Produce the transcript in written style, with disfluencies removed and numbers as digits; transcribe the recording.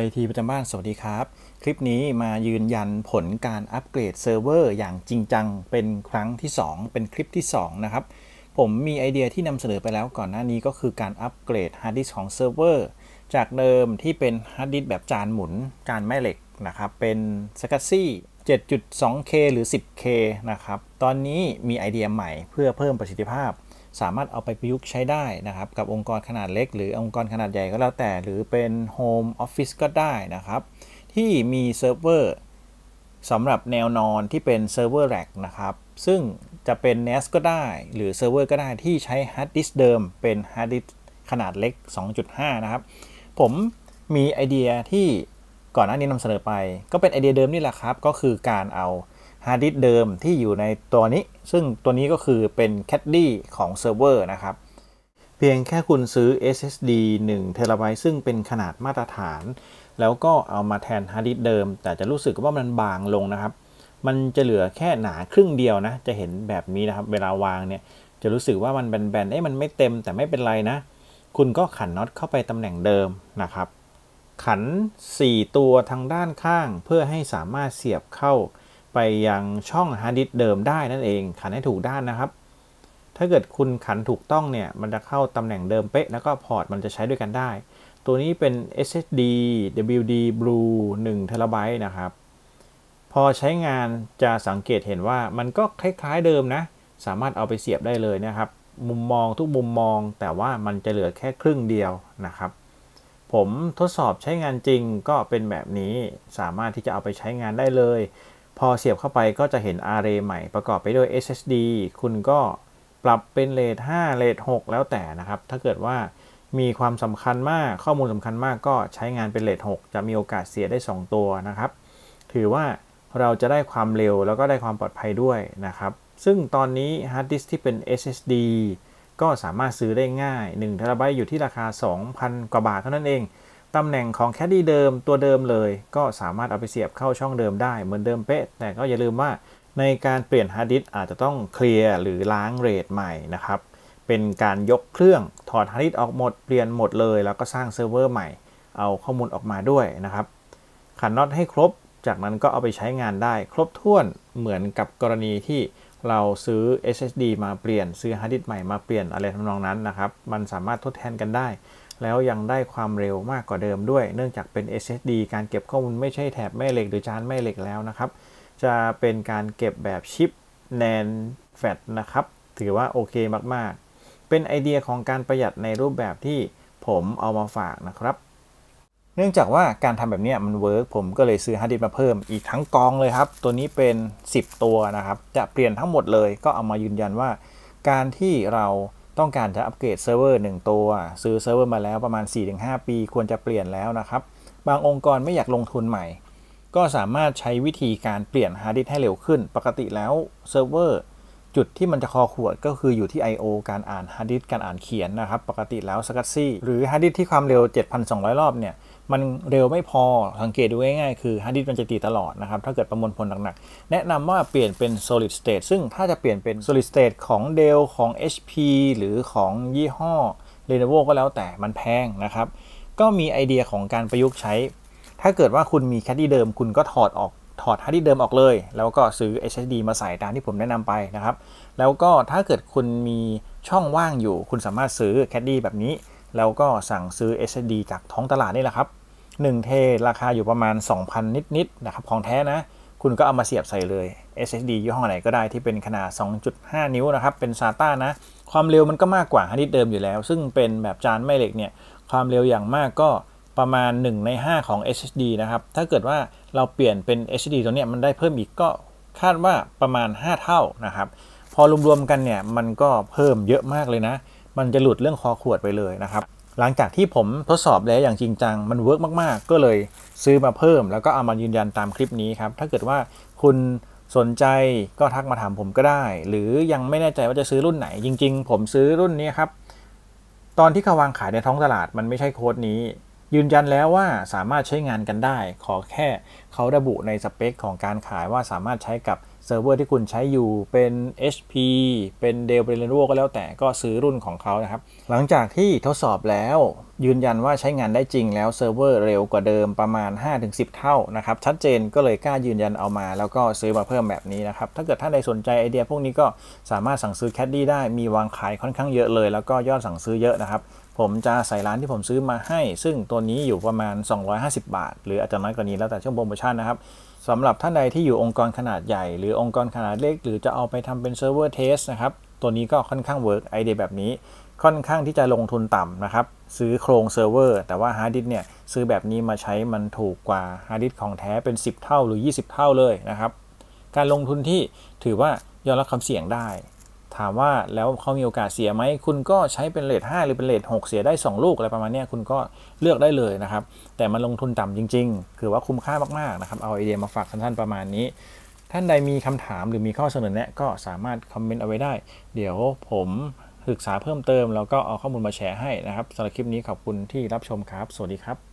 IT ประจำบ้านสวัสดีครับคลิปนี้มายืนยันผลการอัปเกรดเซิร์ฟเวอร์อย่างจริงจังเป็นครั้งที่2เป็นคลิปที่2นะครับผมมีไอเดียที่นำเสนอไปแล้วก่อนหน้านี้ก็คือการอัปเกรดฮาร์ดดิสก์ของเซิร์ฟเวอร์จากเดิมที่เป็นฮาร์ดดิสก์แบบจานหมุนจานแม่เหล็กนะครับเป็น SCSI 7.2K หรือ 10K นะครับตอนนี้มีไอเดียใหม่เพื่อเพิ่มประสิทธิภาพสามารถเอาไปประยุกต์ใช้ได้นะครับกับองค์กรขนาดเล็กหรือองค์กรขนาดใหญ่ก็แล้วแต่หรือเป็นโฮมออฟฟิศก็ได้นะครับที่มีเซิร์ฟเวอร์สำหรับแนวนอนที่เป็นเซิร์ฟเวอร์แร็กนะครับซึ่งจะเป็น NAS ก็ได้หรือเซิร์ฟเวอร์ก็ได้ที่ใช้ฮาร์ดดิสก์เดิมเป็นฮาร์ดดิสก์ขนาดเล็ก 2.5 นะครับผมมีไอเดียที่ก่อนหน้านี้นำเสนอไปก็เป็นไอเดียเดิมนี่แหละครับก็คือการเอาฮาร์ดดิสก์เดิมที่อยู่ในตัวนี้ซึ่งตัวนี้ก็คือเป็น Caddy ของเซิร์ฟเวอร์นะครับเพียงแค่คุณซื้อ SSD 1 TB ซึ่งเป็นขนาดมาตรฐานแล้วก็เอามาแทนฮาร์ดดิสก์เดิมแต่จะรู้สึกว่ามันบางลงนะครับมันจะเหลือแค่หนาครึ่งเดียวนะจะเห็นแบบนี้นะครับเวลาวางเนี่ยจะรู้สึกว่ามันแบนๆมันไม่เต็มแต่ไม่เป็นไรนะคุณก็ขันน็อตเข้าไปตำแหน่งเดิมนะครับขัน4ตัวทางด้านข้างเพื่อให้สามารถเสียบเข้าไปยังช่องฮาร์ดดิสก์เดิมได้นั่นเองขันให้ถูกด้านนะครับถ้าเกิดคุณขันถูกต้องเนี่ยมันจะเข้าตำแหน่งเดิมเป๊ะแล้วก็พอร์ตมันจะใช้ด้วยกันได้ตัวนี้เป็น SSD WD Blue 1 TB นะครับพอใช้งานจะสังเกตเห็นว่ามันก็คล้ายๆเดิมนะสามารถเอาไปเสียบได้เลยนะครับมุมมองทุกมุมมองแต่ว่ามันจะเหลือแค่ครึ่งเดียวนะครับผมทดสอบใช้งานจริงก็เป็นแบบนี้สามารถที่จะเอาไปใช้งานได้เลยพอเสียบเข้าไปก็จะเห็น Array ใหม่ประกอบไปด้วย SSD คุณก็ปรับเป็นเรท5เรท6แล้วแต่นะครับถ้าเกิดว่ามีความสำคัญมากข้อมูลสำคัญมากก็ใช้งานเป็นเรท6จะมีโอกาสเสียได้2ตัวนะครับถือว่าเราจะได้ความเร็วแล้วก็ได้ความปลอดภัยด้วยนะครับซึ่งตอนนี้ฮาร์ดดิสก์ที่เป็น SSD ก็สามารถซื้อได้ง่าย1 TB อยู่ที่ราคา 2,000 กว่าบาทเท่านั้นเองตำแหน่งของแคดดี้เดิมตัวเดิมเลยก็สามารถเอาไปเสียบเข้าช่องเดิมได้เหมือนเดิมเป๊ะแต่ก็อย่าลืมว่าในการเปลี่ยนฮาร์ดดิสก์อาจจะต้องเคลียร์หรือล้างเรทใหม่นะครับเป็นการยกเครื่องถอดฮาร์ดดิสก์ออกหมดเปลี่ยนหมดเลยแล้วก็สร้างเซิร์ฟเวอร์ใหม่เอาข้อมูลออกมาด้วยนะครับขันน็อตให้ครบจากนั้นก็เอาไปใช้งานได้ครบถ้วนเหมือนกับกรณีที่เราซื้อ SSD มาเปลี่ยนซื้อฮาร์ดดิสก์ใหม่มาเปลี่ยนอะไรทำนองนั้นนะครับมันสามารถทดแทนกันได้แล้วยังได้ความเร็วมากกว่าเดิมด้วยเนื่องจากเป็น SSD การเก็บข้อมูลไม่ใช่แถบแม่เหล็กหรือจานแม่เหล็กแล้วนะครับจะเป็นการเก็บแบบชิป NAND Flash นะครับถือว่าโอเคมากๆเป็นไอเดียของการประหยัดในรูปแบบที่ผมเอามาฝากนะครับเนื่องจากว่าการทำแบบนี้มันเวิร์กผมก็เลยซื้อฮาร์ดดิสก์มาเพิ่มอีกทั้งกองเลยครับตัวนี้เป็น10ตัวนะครับจะเปลี่ยนทั้งหมดเลยก็เอามายืนยันว่าการที่เราต้องการจะอัปเกรดเซิร์ฟเวอร์1ตัวซื้อเซิร์ฟเวอร์มาแล้วประมาณ 4-5 ปีควรจะเปลี่ยนแล้วนะครับบางองค์กรไม่อยากลงทุนใหม่ก็สามารถใช้วิธีการเปลี่ยนฮาร์ดดิสก์ให้เร็วขึ้นปกติแล้วเซิร์ฟเวอร์จุดที่มันจะคอขวดก็คืออยู่ที่ I/O การอ่านฮาร์ดดิสก์การอ่านเขียนนะครับปกติแล้ว SCSI หรือฮาร์ดดิสก์ที่ความเร็ว 7,200 รอบเนี่ยมันเร็วไม่พอสังเกตดูง่ายๆคือฮาร์ดดิสก์มันจะติดตลอดนะครับถ้าเกิดประมวลผลหนักๆแนะนำว่าเปลี่ยนเป็น solid state ซึ่งถ้าจะเปลี่ยนเป็น solid state ของ Dell ของ HP หรือของยี่ห้อ Lenovo ก็แล้วแต่มันแพงนะครับก็มีไอเดียของการประยุกต์ใช้ถ้าเกิดว่าคุณมีแคดดี้เดิมคุณก็ถอดฮาร์ดดิสก์เดิมออกเลยแล้วก็ซื้อ SSD มาใส่ตามที่ผมแนะนำไปนะครับแล้วก็ถ้าเกิดคุณมีช่องว่างอยู่คุณสามารถซื้อแคดดี้แบบนี้แล้วก็สั่งซื้อ SSD จากท้องตลาดนี่แหละครับ1 เทราคาอยู่ประมาณ 2,000 นิดๆนะครับของแท้นะคุณก็เอามาเสียบใส่เลย SSD ยี่ห้อไหนก็ได้ที่เป็นขนาด 2.5 นิ้วนะครับเป็น SATA นะความเร็วมันก็มากกว่าฮาร์ดดิสก์เดิมอยู่แล้วซึ่งเป็นแบบจานแม่เหล็กเนี่ยความเร็วอย่างมากก็ประมาณ1 ใน 5ของ SSD นะครับถ้าเกิดว่าเราเปลี่ยนเป็น SSD ตัวนี้มันได้เพิ่มอีกก็คาดว่าประมาณ5 เท่านะครับพอรวมๆกันเนี่ยมันก็เพิ่มเยอะมากเลยนะมันจะหลุดเรื่องคอขวดไปเลยนะครับหลังจากที่ผมทดสอบแล้วอย่างจริงจังมันเวิร์กมากๆก็เลยซื้อมาเพิ่มแล้วก็เอามายืนยันตามคลิปนี้ครับถ้าเกิดว่าคุณสนใจก็ทักมาถามผมก็ได้หรือยังไม่แน่ใจว่าจะซื้อรุ่นไหนจริงๆผมซื้อรุ่นนี้ครับตอนที่เขาวางขายในท้องตลาดมันไม่ใช่โค้ดนี้ยืนยันแล้วว่าสามารถใช้งานกันได้ขอแค่เขาระบุในสเปคของการขายว่าสามารถใช้กับ เซิร์ฟเวอร์ที่คุณใช้อยู่เป็น HP เป็น Dell เป็น Lenovo ก็แล้วแต่ก็ซื้อรุ่นของเขานะครับหลังจากที่ทดสอบแล้วยืนยันว่าใช้งานได้จริงแล้วเซิร์ฟเวอร์เร็วกว่าเดิมประมาณ 5-10 เท่านะครับชัดเจนก็เลยกล้ายืนยันเอามาแล้วก็ซื้อมาเพิ่มแบบนี้นะครับถ้าเกิดท่านใดสนใจไอเดียพวกนี้ก็สามารถสั่งซื้อ Caddy ได้มีวางขายค่อนข้างเยอะเลยแล้วก็ยอดสั่งซื้อเยอะนะครับผมจะใส่ร้านที่ผมซื้อมาให้ซึ่งตัวนี้อยู่ประมาณ250 บาทหรืออาจจะน้อยกว่านี้แล้วแต่ช่วงโปรโมชั่นนะครับสำหรับท่านใดที่อยู่องค์กรขนาดใหญ่หรือองค์กรขนาดเล็กหรือจะเอาไปทำเป็นเซิร์ฟเวอร์เทสนะครับตัวนี้ก็ค่อนข้างเวิร์กไอเดียแบบนี้ค่อนข้างที่จะลงทุนต่ำนะครับซื้อโครงเซิร์ฟเวอร์แต่ว่าฮาร์ดดิสก์เนี่ยซื้อแบบนี้มาใช้มันถูกกว่าฮาร์ดดิสก์ของแท้เป็น10 เท่าหรือ20 เท่าเลยนะครับการลงทุนที่ถือว่ายอมรับความเสี่ยงได้ถามว่าแล้วเขามีโอกาสเสียไหมคุณก็ใช้เป็นเรท5หรือเป็นเรท6เสียได้2ลูกอะไรประมาณนี้คุณก็เลือกได้เลยนะครับแต่มันลงทุนต่ำจริงๆคือว่าคุ้มค่ามากๆนะครับเอาไอเดียมาฝากท่านประมาณนี้ท่านใดมีคำถามหรือมีข้อเสนอแนะก็สามารถคอมเมนต์เอาไว้ได้เดี๋ยวผมศึกษาเพิ่มเติมแล้วก็เอาข้อมูลมาแชร์ให้นะครับสำหรับคลิปนี้ขอบคุณที่รับชมครับสวัสดีครับ